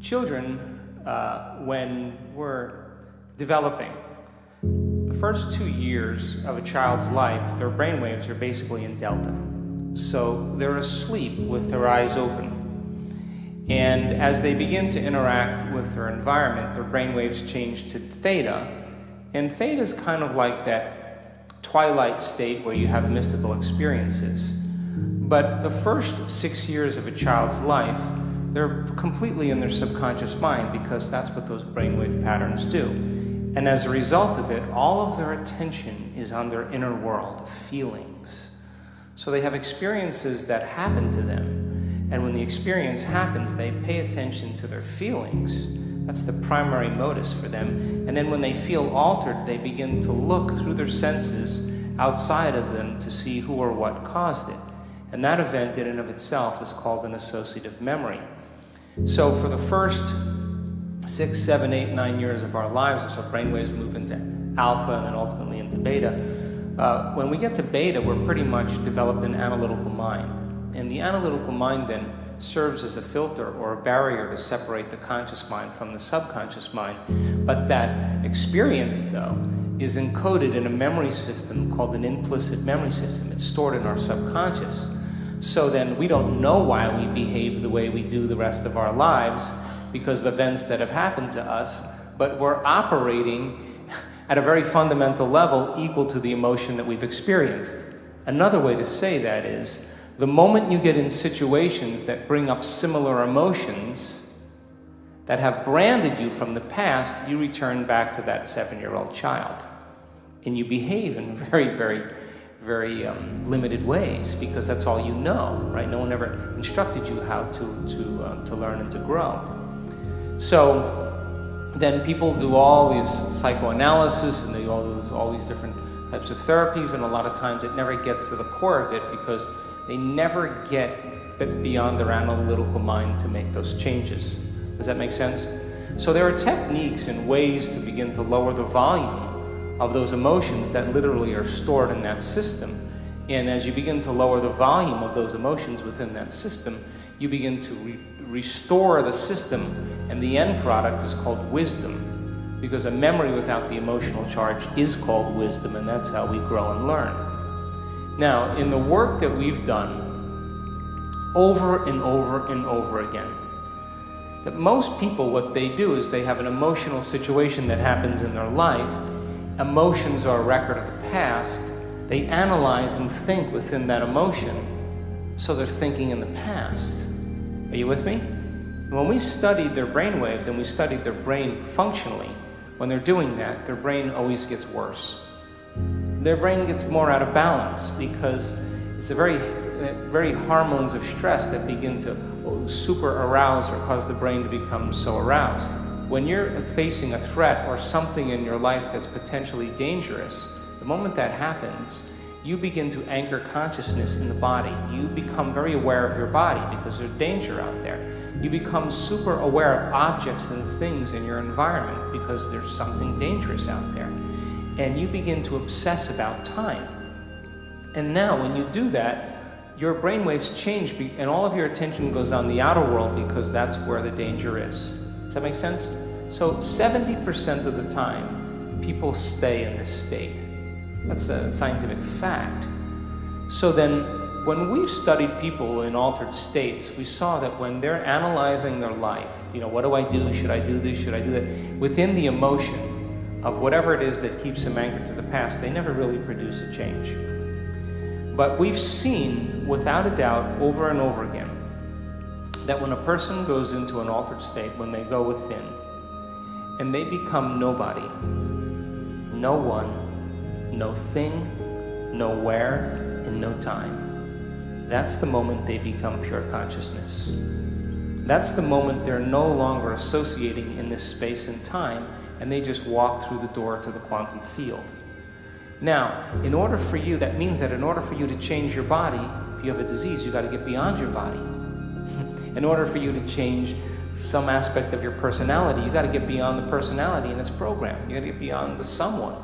Children, when we're developing, the first 2 years of a child's life, their brainwaves are basically in delta. So they're asleep with their eyes open. And as they begin to interact with their environment, their brainwaves change to theta. And theta is kind of like that twilight state where you have mystical experiences. But the first 6 years of a child's life, they're completely in their subconscious mind because that's what those brainwave patterns do. And as a result of it, all of their attention is on their inner world, feelings. So they have experiences that happen to them. And when the experience happens, they pay attention to their feelings. That's the primary modus for them. And then when they feel altered, they begin to look through their senses outside of them to see who or what caused it. And that event in and of itself is called an associative memory. So for the first 6, 7, 8, 9 years of our lives, as our brainwaves move into alpha and then ultimately into beta, when we get to beta, we're pretty much developed an analytical mind. And the analytical mind then serves as a filter or a barrier to separate the conscious mind from the subconscious mind. But that experience, though, is encoded in a memory system called an implicit memory system. It's stored in our subconscious. So then we don't know why we behave the way we do the rest of our lives because of events that have happened to us, but we're operating at a very fundamental level equal to the emotion that we've experienced. Another way to say that is, the moment you get in situations that bring up similar emotions that have branded you from the past, you return back to that 7-year-old child. And you behave in very limited ways because that's all you know, right? No one ever instructed you how to learn and to grow. So then people do all these psychoanalysis and they all do all these different types of therapies, and a lot of times it never gets to the core of it because they never get beyond their analytical mind to make those changes. Does that make sense? So there are techniques and ways to begin to lower the volume of those emotions that literally are stored in that system. And as you begin to lower the volume of those emotions within that system, you begin to restore the system, and the end product is called wisdom, because a memory without the emotional charge is called wisdom, and that's how we grow and learn. Now, in the work that we've done over and over and over again, that most people, what they do is they have an emotional situation that happens in their life. Emotions are a record of the past. They analyze and think within that emotion, so they're thinking in the past. Are you with me? When we studied their brain waves and we studied their brain functionally, when they're doing that, their brain always gets worse. Their brain gets more out of balance because it's the very hormones of stress that begin to super arouse or cause the brain to become so aroused. When you're facing a threat or something in your life that's potentially dangerous, the moment that happens, you begin to anchor consciousness in the body. You become very aware of your body because there's danger out there. You become super aware of objects and things in your environment because there's something dangerous out there. And you begin to obsess about time. And now when you do that, your brainwaves change and all of your attention goes on the outer world because that's where the danger is. Does that make sense? So 70% of the time, people stay in this state. That's a scientific fact. So then, when we've studied people in altered states, we saw that when they're analyzing their life, what do I do? Should I do this? Should I do that? Within the emotion of whatever it is that keeps them anchored to the past, they never really produce a change. But we've seen, without a doubt, over and over again, that when a person goes into an altered state, when they go within, and they become nobody, no one, no thing, nowhere, and no time, that's the moment they become pure consciousness. That's the moment they're no longer associating in this space and time, and they just walk through the door to the quantum field. Now, that means that in order for you to change your body, if you have a disease, you got to get beyond your body. In order for you to change some aspect of your personality, you got to get beyond the personality and its program. You got to get beyond the someone.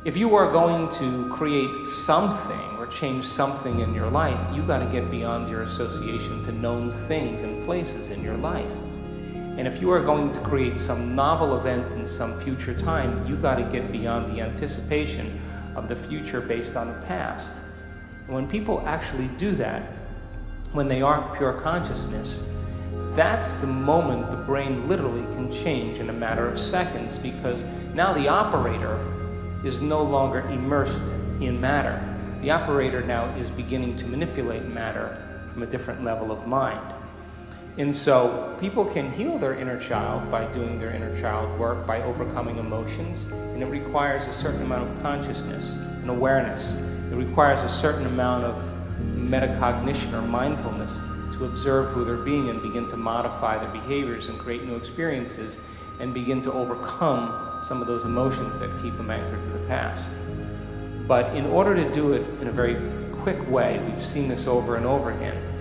If you are going to create something or change something in your life, you got to get beyond your association to known things and places in your life. And if you are going to create some novel event in some future time, you got to get beyond the anticipation of the future based on the past. And when people actually do that, when they are pure consciousness, that's the moment the brain literally can change in a matter of seconds, because now the operator is no longer immersed in matter. The operator now is beginning to manipulate matter from a different level of mind. And so people can heal their inner child by doing their inner child work, by overcoming emotions, and it requires a certain amount of consciousness and awareness. It requires a certain amount of metacognition or mindfulness to observe who they're being and begin to modify their behaviors and create new experiences and begin to overcome some of those emotions that keep them anchored to the past. But in order to do it in a very quick way, we've seen this over and over again,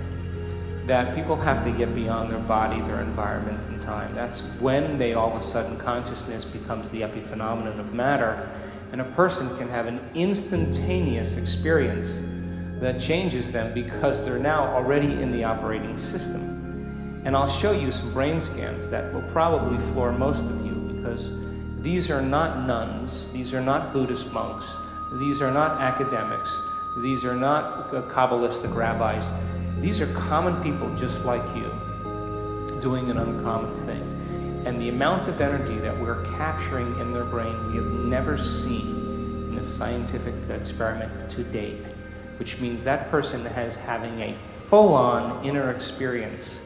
that people have to get beyond their body, their environment, and time. That's when they all of a sudden consciousness becomes the epiphenomenon of matter, and a person can have an instantaneous experience that changes them because they're now already in the operating system. And I'll show you some brain scans that will probably floor most of you, because these are not nuns, these are not Buddhist monks, these are not academics, these are not Kabbalistic rabbis. These are common people just like you, doing an uncommon thing. And the amount of energy that we're capturing in their brain we have never seen in a scientific experiment to date, which means that person is having a full-on inner experience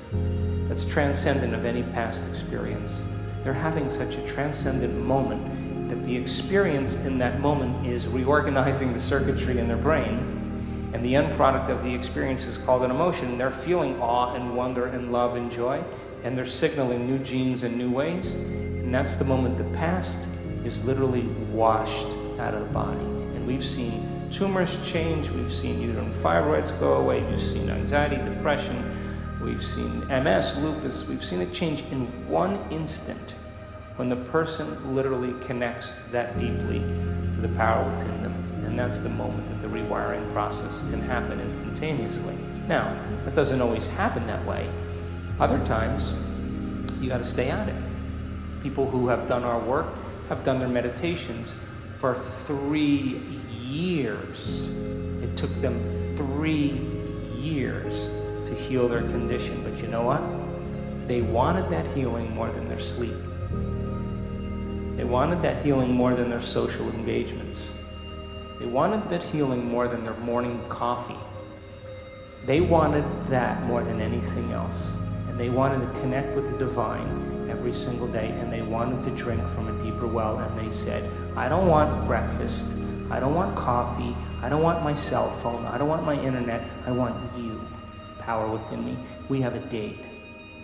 that's transcendent of any past experience. They're having such a transcendent moment that the experience in that moment is reorganizing the circuitry in their brain, and the end product of the experience is called an emotion. They're feeling awe and wonder and love and joy, and they're signaling new genes in new ways, and that's the moment the past is literally washed out of the body. And we've seen tumors change, we've seen uterine fibroids go away, we've seen anxiety, depression, we've seen MS, lupus, we've seen it change in one instant when the person literally connects that deeply to the power within them. And that's the moment that the rewiring process can happen instantaneously. Now, that doesn't always happen that way. Other times, you got to stay at it. People who have done our work have done their meditations for 3 years. It took them 3 years to heal their condition. But you know what? They wanted that healing more than their sleep. They wanted that healing more than their social engagements. They wanted that healing more than their morning coffee. They wanted that more than anything else. And they wanted to connect with the divine every single day, and they wanted to drink from a deeper well. And they said, I don't want breakfast, I don't want coffee, I don't want my cell phone, I don't want my internet, I want you, power within me. We have a date,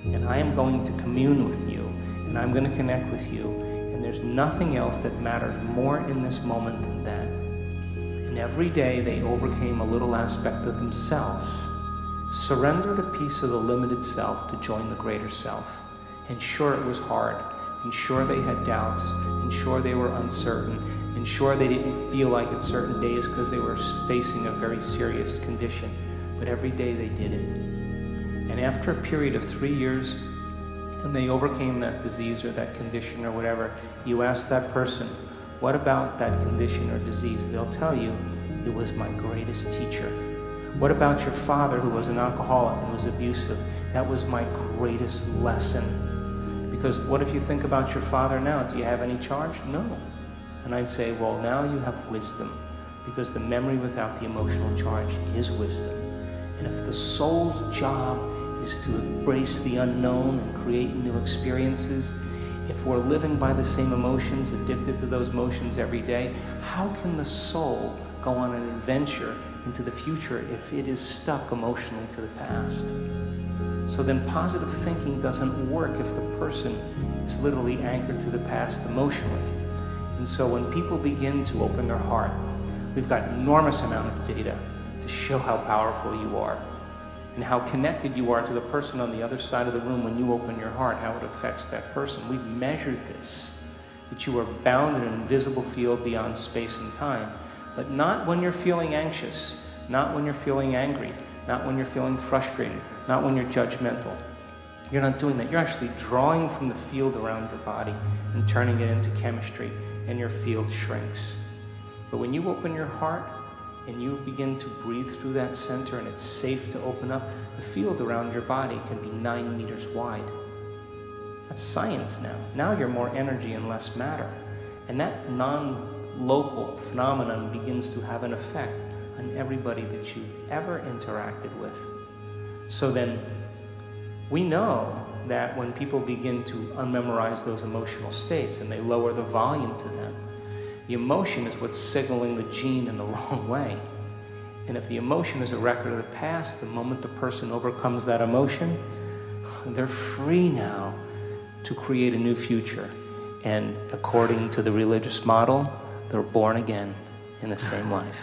and I am going to commune with you, and I'm going to connect with you, and there's nothing else that matters more in this moment than that. And every day they overcame a little aspect of themselves, surrendered a piece of the limited self to join the greater self. And sure, it was hard, and sure they had doubts, and sure they were uncertain, and sure they didn't feel like it certain days because they were facing a very serious condition. But every day they did it. And after a period of 3 years, and they overcame that disease or that condition or whatever, you ask that person, what about that condition or disease? They'll tell you, it was my greatest teacher. What about your father who was an alcoholic and was abusive? That was my greatest lesson. Because what if you think about your father now? Do you have any charge? No. And I'd say, well, now you have wisdom, because the memory without the emotional charge is wisdom. And if the soul's job is to embrace the unknown and create new experiences, if we're living by the same emotions, addicted to those emotions every day, how can the soul go on an adventure into the future if it is stuck emotionally to the past? So then positive thinking doesn't work if the person is literally anchored to the past emotionally. And so when people begin to open their heart, we've got an enormous amount of data to show how powerful you are and how connected you are to the person on the other side of the room when you open your heart, how it affects that person. We've measured this, that you are bound in an invisible field beyond space and time, but not when you're feeling anxious, not when you're feeling angry, not when you're feeling frustrated, not when you're judgmental. You're not doing that. You're actually drawing from the field around your body and turning it into chemistry, and your field shrinks. But when you open your heart and you begin to breathe through that center, and it's safe to open up, the field around your body can be 9 meters wide. That's science now. Now you're more energy and less matter. And that non-local phenomenon begins to have an effect on everybody that you've ever interacted with. So then, we know that when people begin to unmemorize those emotional states and they lower the volume to them, the emotion is what's signaling the gene in the wrong way. And if the emotion is a record of the past, the moment the person overcomes that emotion, they're free now to create a new future. And according to the religious model, they're born again in the same life.